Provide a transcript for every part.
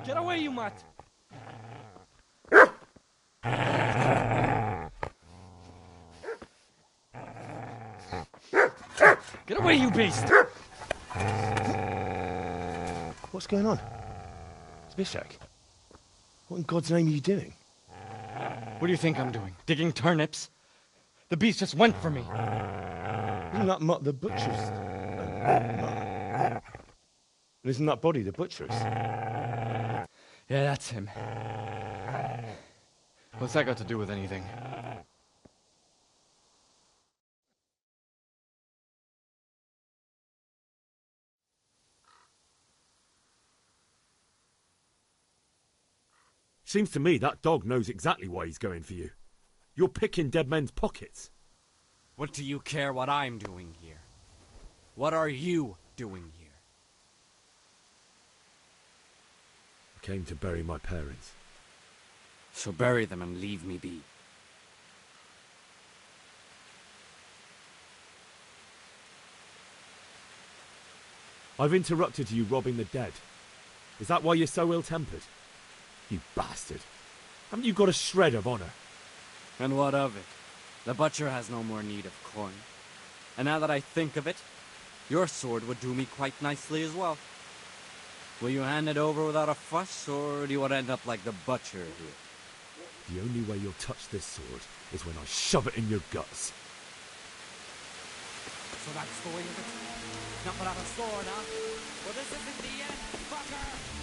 Get away, you mutt! Get away, you beast! What's going on? Zbyszek, what in God's name are you doing? What do you think I'm doing? Digging turnips? The beast just went for me. Isn't that Mutt the butcher's? Isn't that body the butcher's? Yeah, that's him. What's that got to do with anything? Seems to me that dog knows exactly why he's going for you. You're picking dead men's pockets. What do you care what I'm doing here? What are you doing here? I came to bury my parents. So bury them and leave me be. I've interrupted you robbing the dead. Is that why you're so ill-tempered? You bastard. Haven't you got a shred of honour? And what of it? The butcher has no more need of coin. And now that I think of it, your sword would do me quite nicely as well. Will you hand it over without a fuss, or do you want to end up like the butcher here? The only way you'll touch this sword is when I shove it in your guts. So that's the way of it? Not without a sword, huh? Well, this isn't the end, fucker!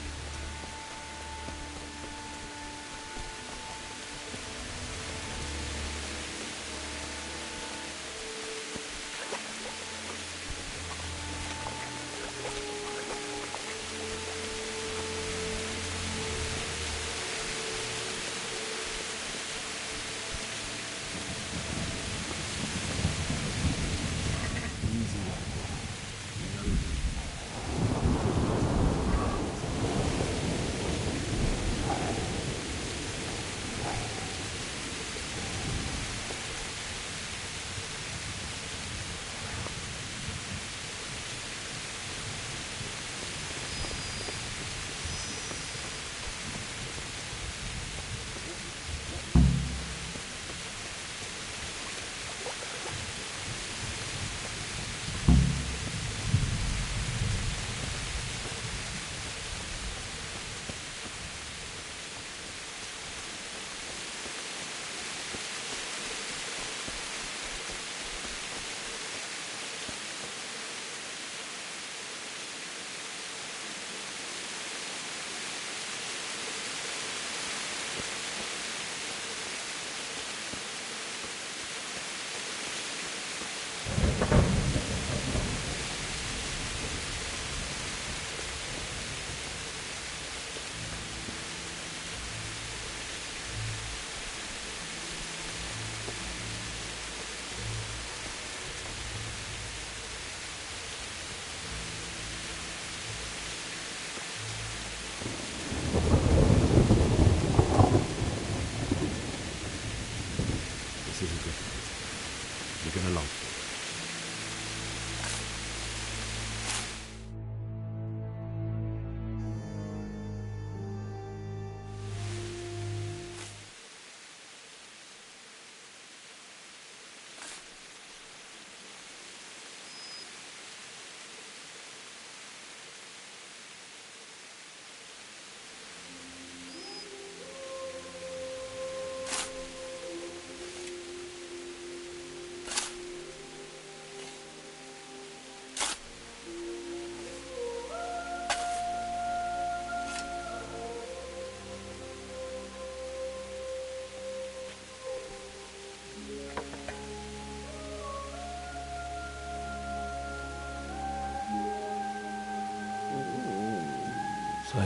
So,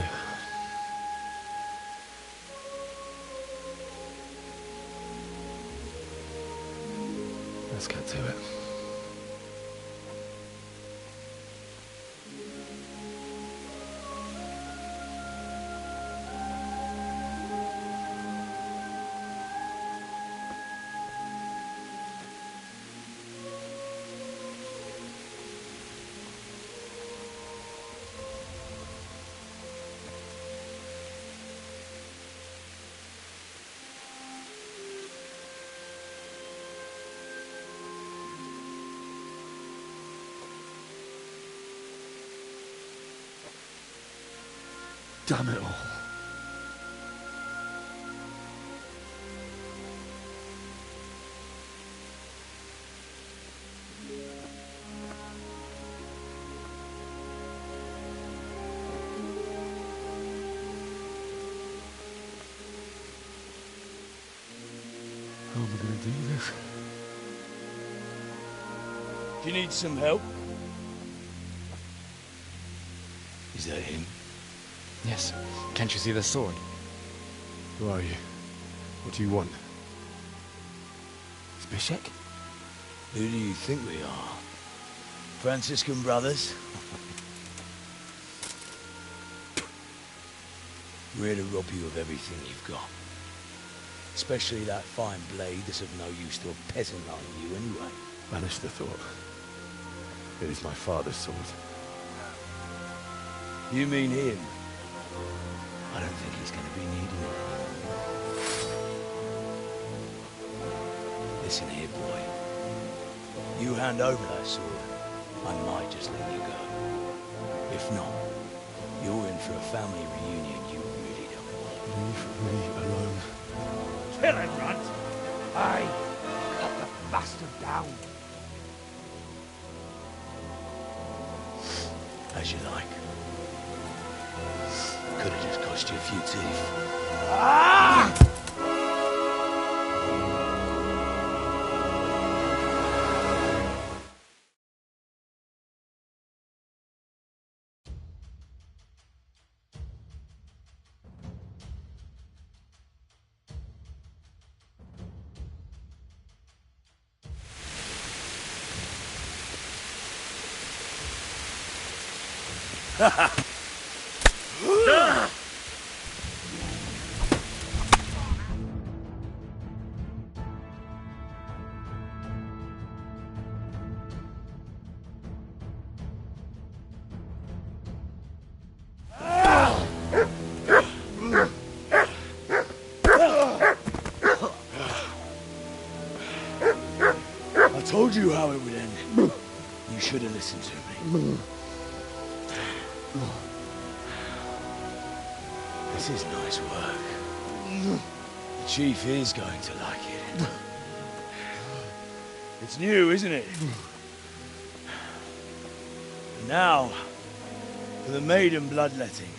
let's get to it. Damn it all. How am I going to do this? Do you need some help? Is that him? Yes. Can't you see the sword? Who are you? What do you want? Zbyszek? Who do you think we are? Franciscan brothers? We're here to rob you of everything you've got. Especially that fine blade that's of no use to a peasant like you anyway. Banish the thought. It is my father's sword. You mean him? I don't think he's going to be needing it. Listen here, boy. You hand over that sword, I might just let you go. If not, you're in for a family reunion you really don't want. Leave me alone. Kill him, Runt! Aye, cut the bastard down. As you like. Could have just cost you a few teeth. Ah! I told you how it would end. You should have listened to me. This is nice work. The Chief is going to like it. It's new, isn't it? And now, for the maiden bloodletting.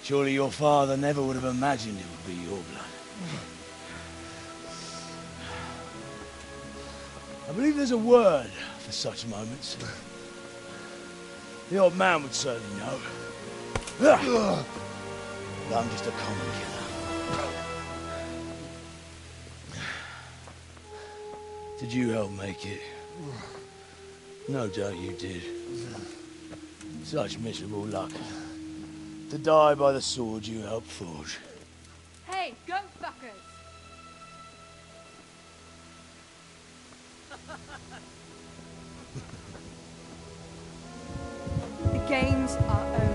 Surely your father never would have imagined it would be your blood. I believe there's a word for such moments. The old man would certainly know. But I'm just a common killer. Did you help make it? No doubt you did. Such miserable luck. To die by the sword you helped forge. Hey, go fuckers! The games are over.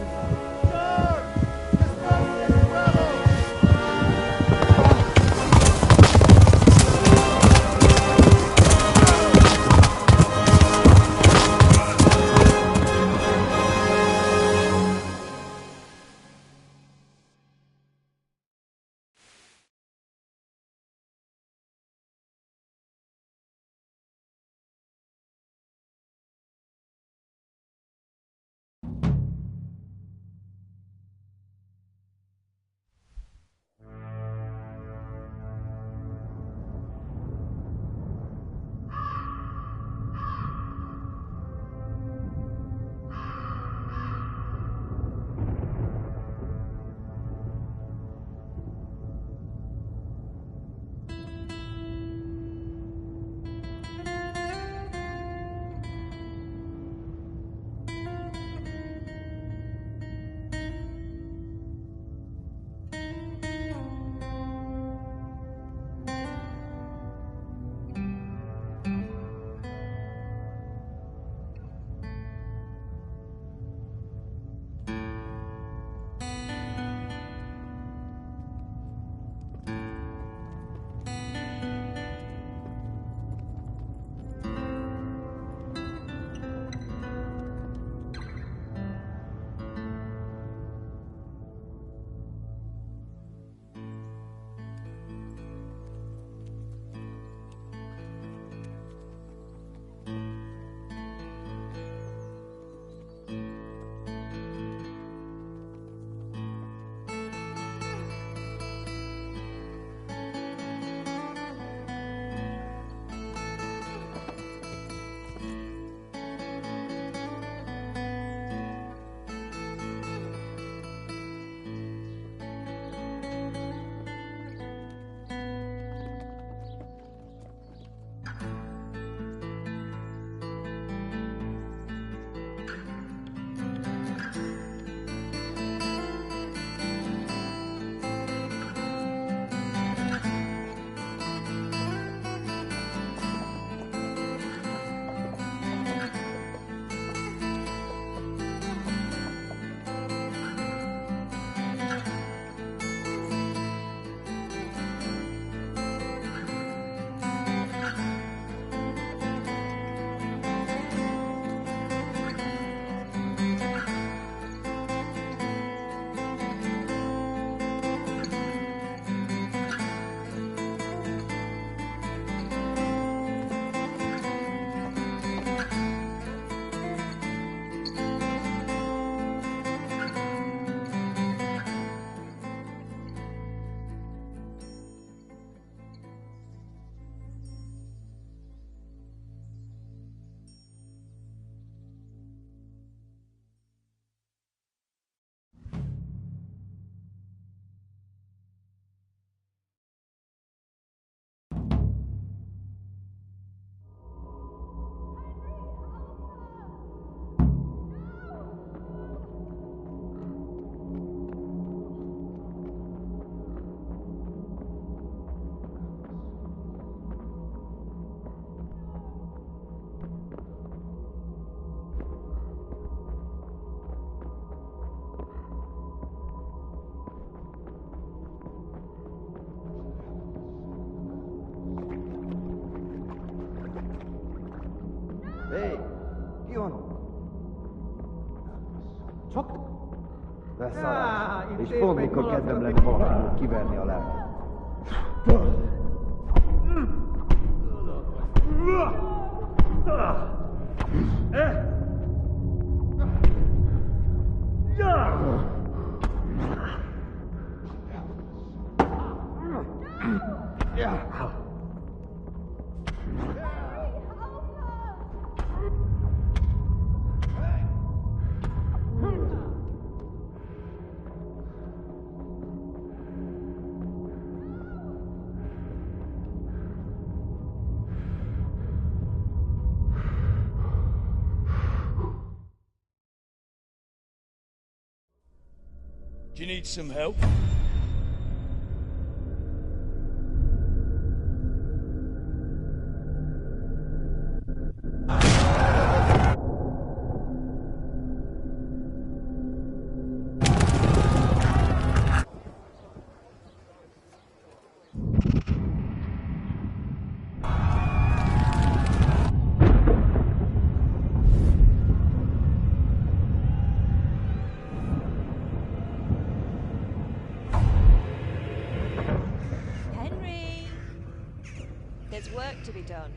Hé, ki van ott? Csak? Beszarás. És pont mikor kedvem lenne valahogy kiverni a lelket. Do you need some help? There's work to be done.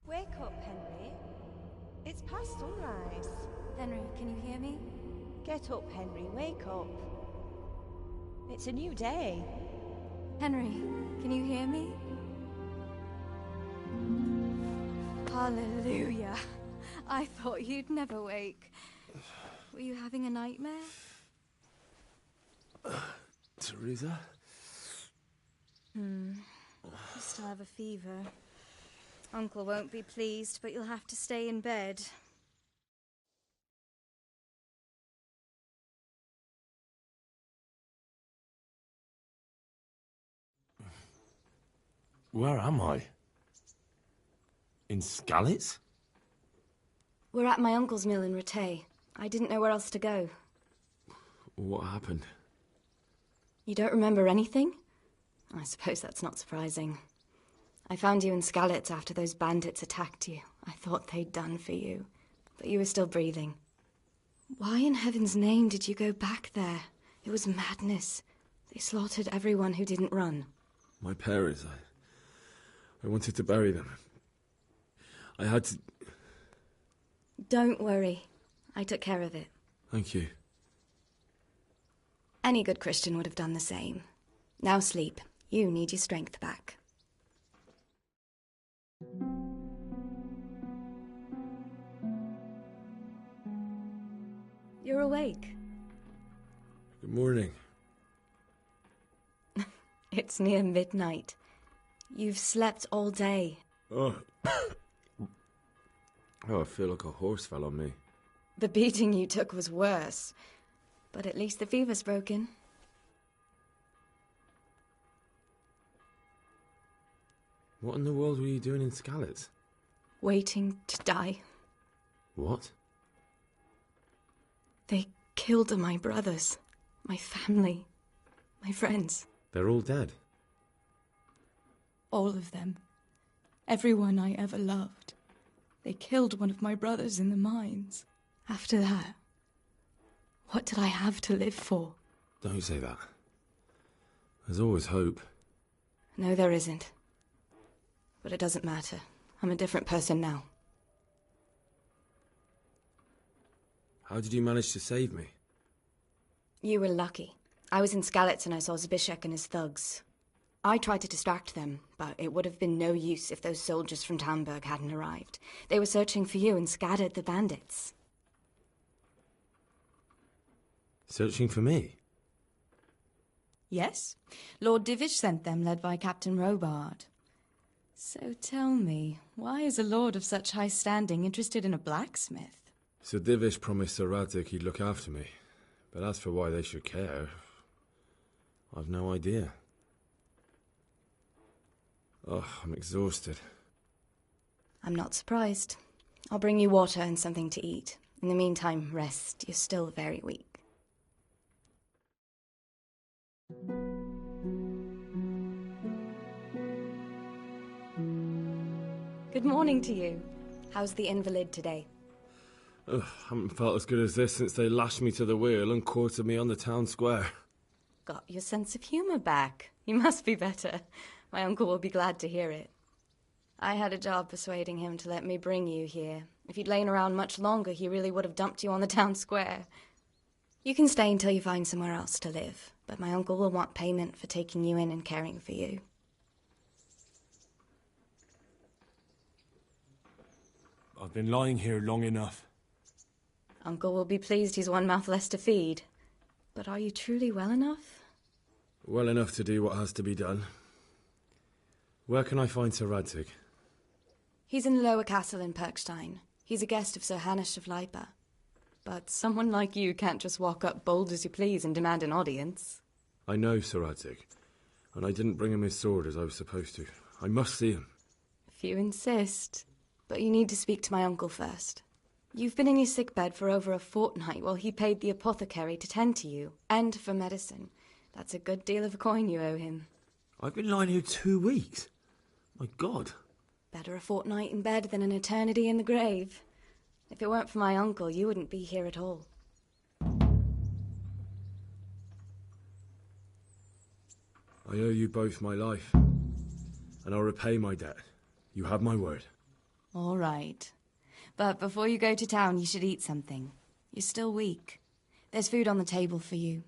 Wake up, Henry. It's past sunrise. Henry, can you hear me? Get up, Henry. Wake up. It's a new day. Henry, can you hear me? Hallelujah. I thought you'd never wake. Were you having a nightmare? Teresa? You still have a fever. Uncle won't be pleased, but you'll have to stay in bed. Where am I? In Skalitz? We're at my uncle's mill in Rattay. I didn't know where else to go. What happened? You don't remember anything? I suppose that's not surprising. I found you in Skalitz after those bandits attacked you. I thought they'd done for you, but you were still breathing. Why in heaven's name did you go back there? It was madness. They slaughtered everyone who didn't run. My parents, I wanted to bury them. I had to... Don't worry. I took care of it. Thank you. Any good Christian would have done the same. Now sleep. You need your strength back. You're awake. Good morning. It's near midnight. You've slept all day. Oh. Oh, I feel like a horse fell on me. The beating you took was worse. But at least the fever's broken. What in the world were you doing in Skalitz? Waiting to die. What? They killed my brothers, my family, my friends. They're all dead? All of them. Everyone I ever loved. They killed one of my brothers in the mines. After that, what did I have to live for? Don't say that. There's always hope. No, there isn't. But it doesn't matter. I'm a different person now. How did you manage to save me? You were lucky. I was in Skalitz and I saw Zbyszek and his thugs. I tried to distract them, but it would have been no use if those soldiers from Tamburg hadn't arrived. They were searching for you and scattered the bandits. Searching for me? Yes. Lord Divish sent them, led by Captain Robard. So tell me, why is a lord of such high standing interested in a blacksmith? Sir Divish promised Sir Radzig he'd look after me. But as for why they should care, I've no idea. Oh, I'm exhausted. I'm not surprised. I'll bring you water and something to eat. In the meantime, rest. You're still very weak. Good morning to you. How's the invalid today? Ugh, haven't felt as good as this since they lashed me to the wheel and quartered me on the town square. Got your sense of humour back. You must be better. My uncle will be glad to hear it. I had a job persuading him to let me bring you here. If you'd lain around much longer, he really would have dumped you on the town square. You can stay until you find somewhere else to live, but my uncle will want payment for taking you in and caring for you. I've been lying here long enough. Uncle will be pleased he's one mouth less to feed. But are you truly well enough? Well enough to do what has to be done. Where can I find Sir Radzig? He's in the lower castle in Perkstein. He's a guest of Sir Hanush of Leipa. But someone like you can't just walk up bold as you please and demand an audience. I know Sir Radzig, and I didn't bring him his sword as I was supposed to. I must see him. If you insist. But you need to speak to my uncle first. You've been in your sickbed for over a fortnight while he paid the apothecary to tend to you, and for medicine. That's a good deal of coin you owe him. I've been lying here 2 weeks. My God. Better a fortnight in bed than an eternity in the grave. If it weren't for my uncle, you wouldn't be here at all. I owe you both my life, and I'll repay my debt. You have my word. All right. But before you go to town, you should eat something. You're still weak. There's food on the table for you.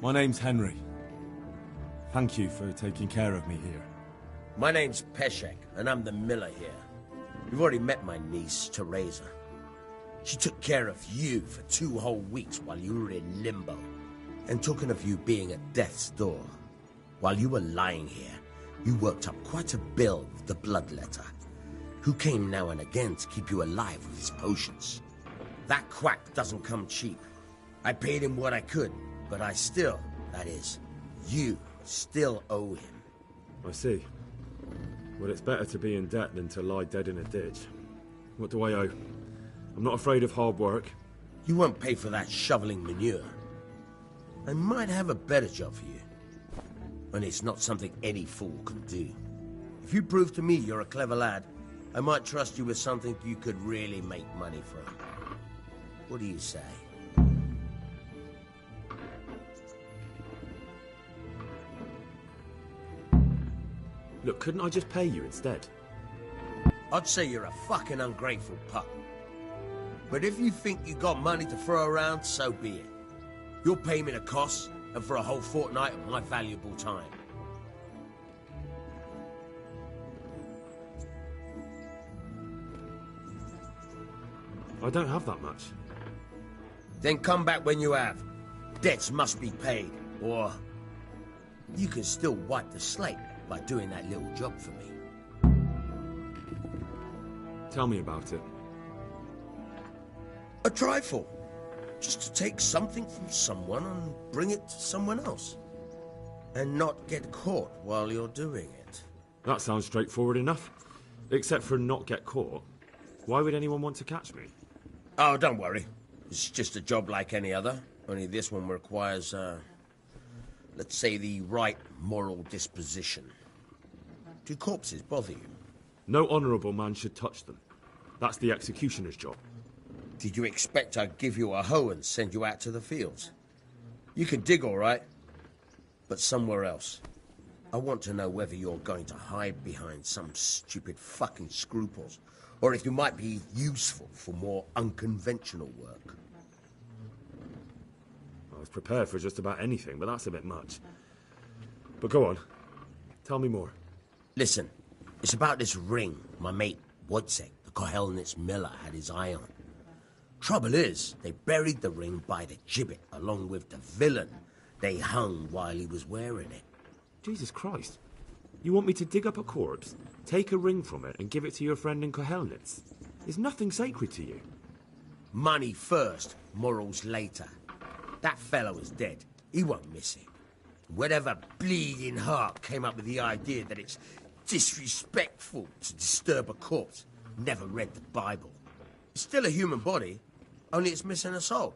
My name's Henry. Thank you for taking care of me here. My name's Peshek, and I'm the miller here. You've already met my niece, Teresa. She took care of you for 2 whole weeks while you were in limbo. And talking of you being at death's door, while you were lying here, you worked up quite a bill with the bloodletter, who came now and again to keep you alive with his potions. That quack doesn't come cheap. I paid him what I could, but I still, that is, you still owe him. I see. Well, it's better to be in debt than to lie dead in a ditch. What do I owe? I'm not afraid of hard work. You won't pay for that shoveling manure. I might have a better job for you. And it's not something any fool can do. If you prove to me you're a clever lad, I might trust you with something you could really make money from. What do you say? Look, couldn't I just pay you instead? I'd say you're a fucking ungrateful pup. But if you think you got money to throw around, so be it. You'll pay me the costs, and for a whole fortnight of my valuable time. I don't have that much. Then come back when you have. Debts must be paid, or you can still wipe the slate by doing that little job for me. Tell me about it. A trifle. Just to take something from someone and bring it to someone else. And not get caught while you're doing it. That sounds straightforward enough. Except for not get caught. Why would anyone want to catch me? Oh, don't worry. It's just a job like any other. Only this one requires, let's say, the right moral disposition. Do corpses bother you? No honourable man should touch them. That's the executioner's job. Did you expect I'd give you a hoe and send you out to the fields? You can dig all right, but somewhere else. I want to know whether you're going to hide behind some stupid fucking scruples, or if you might be useful for more unconventional work. I was prepared for just about anything, but that's a bit much. But go on. Tell me more. Listen, it's about this ring my mate Wojciech, the Kohelnitz miller, had his eye on. Trouble is, they buried the ring by the gibbet, along with the villain they hung while he was wearing it. Jesus Christ. You want me to dig up a corpse, take a ring from it, and give it to your friend in Kohelnitz? Is nothing sacred to you? Money first, morals later. That fellow is dead. He won't miss it. Whatever bleeding heart came up with the idea that it's disrespectful to disturb a corpse never read the Bible. It's still a human body, only it's missing a soul.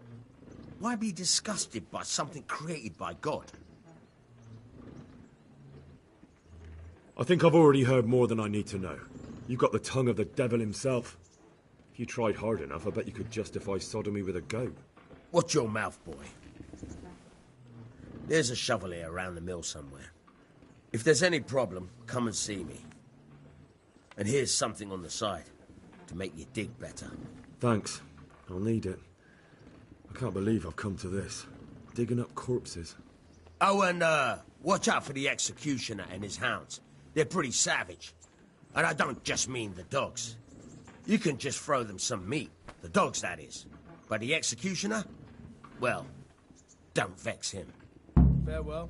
Why be disgusted by something created by God? I think I've already heard more than I need to know. You've got the tongue of the devil himself. If you tried hard enough, I bet you could justify sodomy with a goat. Watch your mouth, boy. There's a shovel here around the mill somewhere. If there's any problem, come and see me. And here's something on the side to make you dig better. Thanks. I'll need it. I can't believe I've come to this. Digging up corpses. Oh, and watch out for the executioner and his hounds. They're pretty savage. And I don't just mean the dogs. You can just throw them some meat. The dogs, that is. But the executioner? Well, don't vex him. Farewell.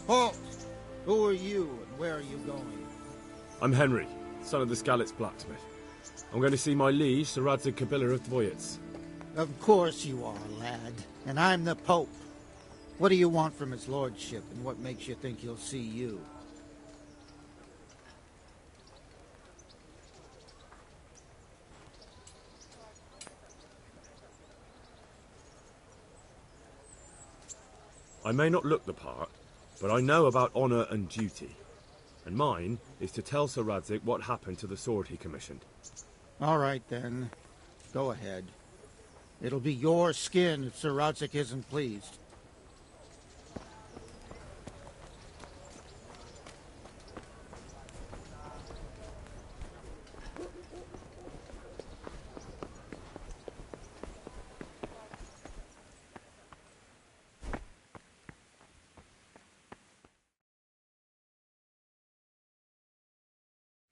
Halt! Who are you, and where are you going? I'm Henry, son of the Skalitz blacksmith. I'm going to see my liege, Sir Radzig Kabiller of Dvoyitz. Of course you are, lad. And I'm the Pope. What do you want from his lordship, and what makes you think he'll see you? I may not look the part, but I know about honour and duty. And mine is to tell Sir Radzig what happened to the sword he commissioned. All right, then. Go ahead. It'll be your skin if Sir Radzig isn't pleased.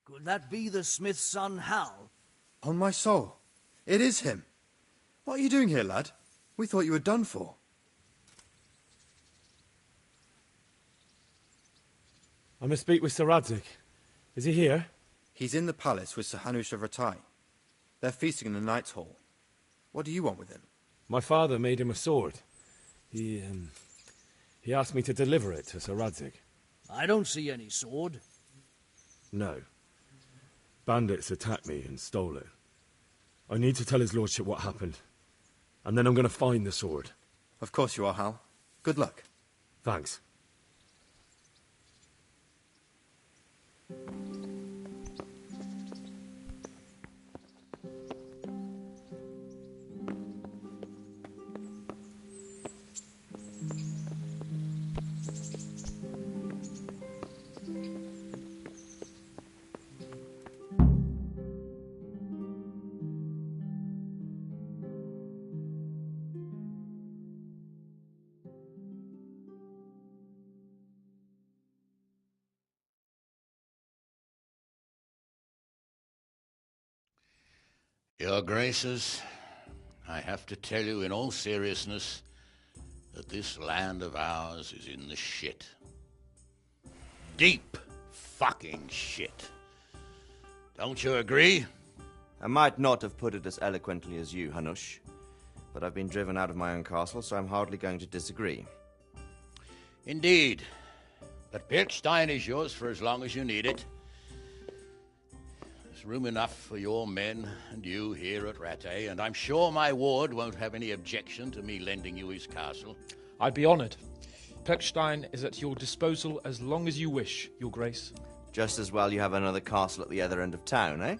Could that be the smith's son, Hal? On my soul, it is him. What are you doing here, lad? We thought you were done for. I must speak with Sir Radzig. Is he here? He's in the palace with Sir Hanush of Rattay. They're feasting in the Knight's Hall. What do you want with him? My father made him a sword. He asked me to deliver it to Sir Radzig. I don't see any sword. No. Bandits attacked me and stole it. I need to tell his lordship what happened. And then I'm going to find the sword. Of course you are, Hal. Good luck. Thanks. Your Graces, I have to tell you in all seriousness that this land of ours is in the shit. Deep fucking shit. Don't you agree? I might not have put it as eloquently as you, Hanush, but I've been driven out of my own castle, so I'm hardly going to disagree. Indeed. But Pilchstein is yours for as long as you need it. There's room enough for your men and you here at Rattay, and I'm sure my ward won't have any objection to me lending you his castle. I'd be honoured. Pilchstein is at your disposal as long as you wish, Your Grace. Just as well you have another castle at the other end of town, eh?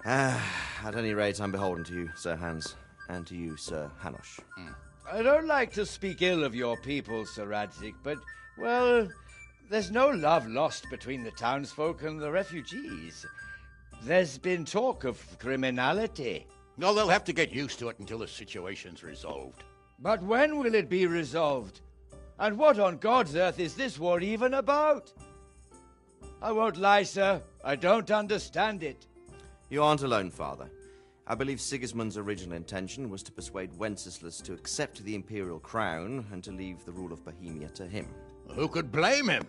At any rate, I'm beholden to you, Sir Hans, and to you, Sir Hanush. I don't like to speak ill of your people, Sir Radzig, but, well, there's no love lost between the townsfolk and the refugees. There's been talk of criminality. No, they'll have to get used to it until the situation's resolved. But when will it be resolved? And what on God's earth is this war even about? I won't lie, sir. I don't understand it. You aren't alone, Father. I believe Sigismund's original intention was to persuade Wenceslas to accept the imperial crown and to leave the rule of Bohemia to him. Who could blame him?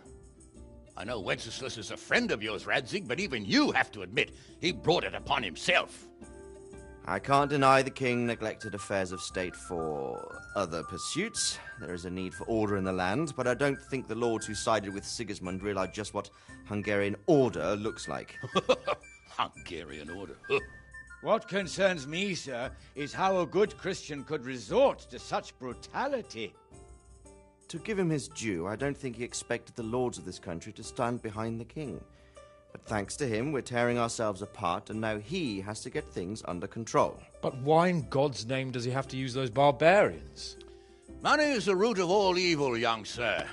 I know Wenceslas is a friend of yours, Radzig, but even you have to admit he brought it upon himself. I can't deny the king neglected affairs of state for other pursuits. There is a need for order in the land, but I don't think the lords who sided with Sigismund realized just what Hungarian order looks like. Hungarian order? What concerns me, sir, is how a good Christian could resort to such brutality. To give him his due, I don't think he expected the lords of this country to stand behind the king. But thanks to him, we're tearing ourselves apart, and now he has to get things under control. But why in God's name does he have to use those barbarians? Money is the root of all evil, young sir.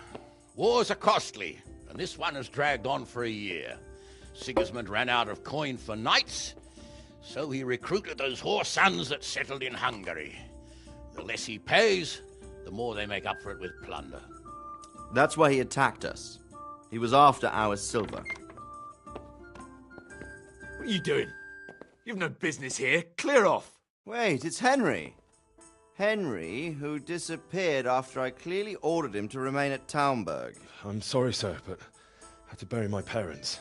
Wars are costly, and this one has dragged on for a year. Sigismund ran out of coin for knights, so he recruited those whore sons that settled in Hungary. The less he pays, the more they make up for it with plunder. That's why he attacked us. He was after our silver. What are you doing? You've no business here. Clear off. Wait, it's Henry. Henry, who disappeared after I clearly ordered him to remain at Townburg. I'm sorry, sir, but I had to bury my parents.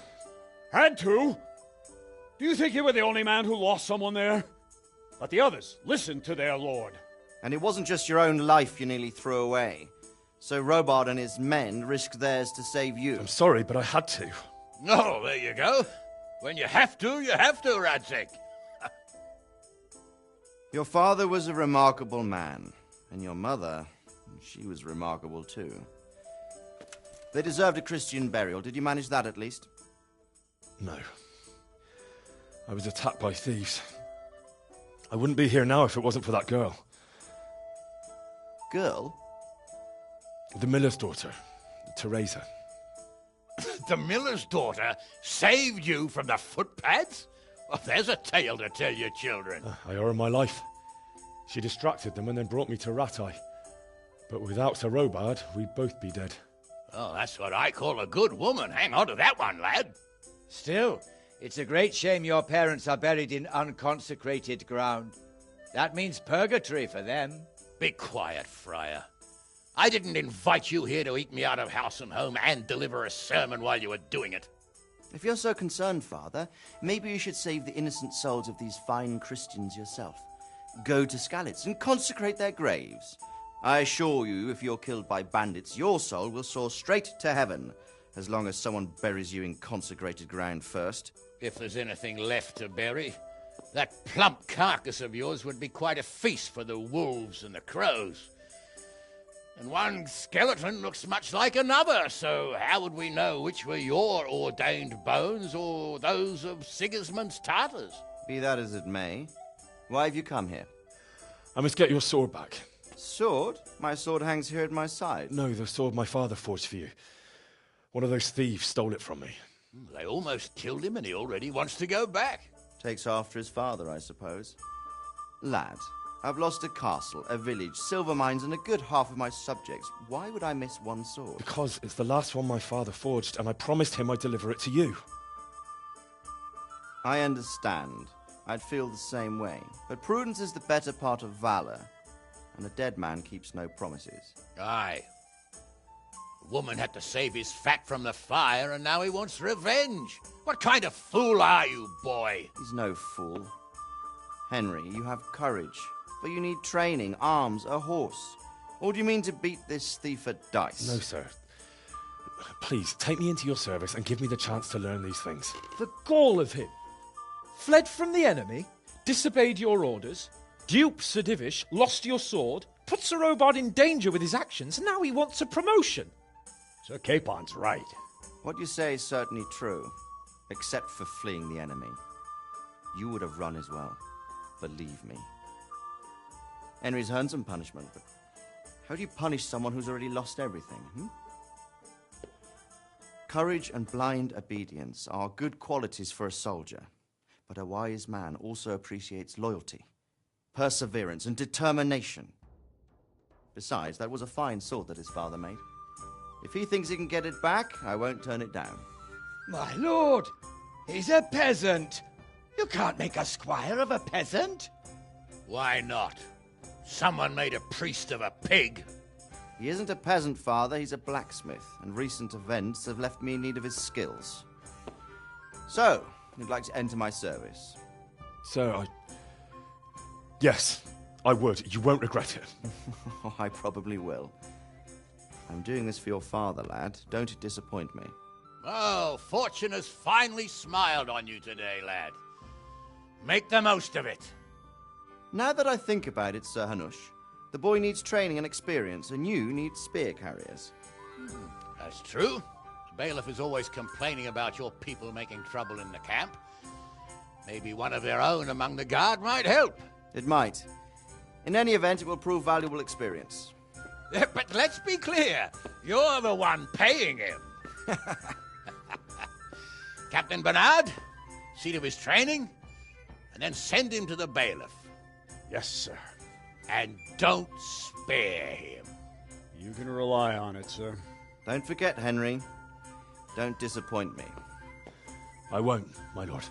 Had to? Do you think you were the only man who lost someone there? But the others listened to their lord. And it wasn't just your own life you nearly threw away. So Robard and his men risked theirs to save you. I'm sorry, but I had to. Oh, there you go. When you have to, Radzik. Your father was a remarkable man, and your mother, she was remarkable too. They deserved a Christian burial. Did you manage that at least? No. I was attacked by thieves. I wouldn't be here now if it wasn't for that girl. Girl? The miller's daughter, Teresa. The miller's daughter saved you from the footpads? Well, there's a tale to tell your children. I owe her my life. She distracted them and then brought me to Rattay. But without Sir Robard, we'd both be dead. Oh, that's what I call a good woman. Hang on to that one, lad. Still, it's a great shame your parents are buried in unconsecrated ground. That means purgatory for them. Be quiet, Friar. I didn't invite you here to eat me out of house and home and deliver a sermon while you were doing it. If you're so concerned, Father, maybe you should save the innocent souls of these fine Christians yourself. Go to Skalitz and consecrate their graves. I assure you, if you're killed by bandits, your soul will soar straight to heaven, as long as someone buries you in consecrated ground first. If there's anything left to bury, that plump carcass of yours would be quite a feast for the wolves and the crows. And one skeleton looks much like another, so how would we know which were your ordained bones or those of Sigismund's Tartars? Be that as it may, why have you come here? I must get your sword back. Sword? My sword hangs here at my side. No, the sword my father forged for you. One of those thieves stole it from me. They almost killed him and he already wants to go back. Takes after his father, I suppose. Lad, I've lost a castle, a village, silver mines, and a good half of my subjects. Why would I miss one sword? Because it's the last one my father forged, and I promised him I'd deliver it to you. I understand. I'd feel the same way. But prudence is the better part of valor, and a dead man keeps no promises. Aye. The woman had to save his fat from the fire, and now he wants revenge. What kind of fool are you, boy? He's no fool. Henry, you have courage, but you need training, arms, a horse. Or do you mean to beat this thief at dice? No, sir. Please, take me into your service and give me the chance to learn these things. The gall of him. Fled from the enemy, disobeyed your orders, duped Sir Divish, lost your sword, put Sir Robard in danger with his actions, and now he wants a promotion. Sir Capon's right. What you say is certainly true, except for fleeing the enemy. You would have run as well, believe me. Henry's earned some punishment, but how do you punish someone who's already lost everything, Courage and blind obedience are good qualities for a soldier, but a wise man also appreciates loyalty, perseverance, and determination. Besides, that was a fine sword that his father made. If he thinks he can get it back, I won't turn it down. My lord, he's a peasant. You can't make a squire of a peasant. Why not? Someone made a priest of a pig. He isn't a peasant, Father. He's a blacksmith, and recent events have left me in need of his skills. So, you'd like to enter my service? Sir, Yes, I would. You won't regret it. I probably will. I'm doing this for your father, lad. Don't disappoint me. Oh, fortune has finally smiled on you today, lad. Make the most of it. Now that I think about it, Sir Hanush, the boy needs training and experience, and you need spear carriers. That's true. The bailiff is always complaining about your people making trouble in the camp. Maybe one of their own among the guard might help. It might. In any event, it will prove valuable experience. But let's be clear. You're the one paying him. Captain Bernard, see to his training, and then send him to the bailiff. Yes, sir. And don't spare him. You can rely on it, sir. Don't forget, Henry. Don't disappoint me. I won't, my lord.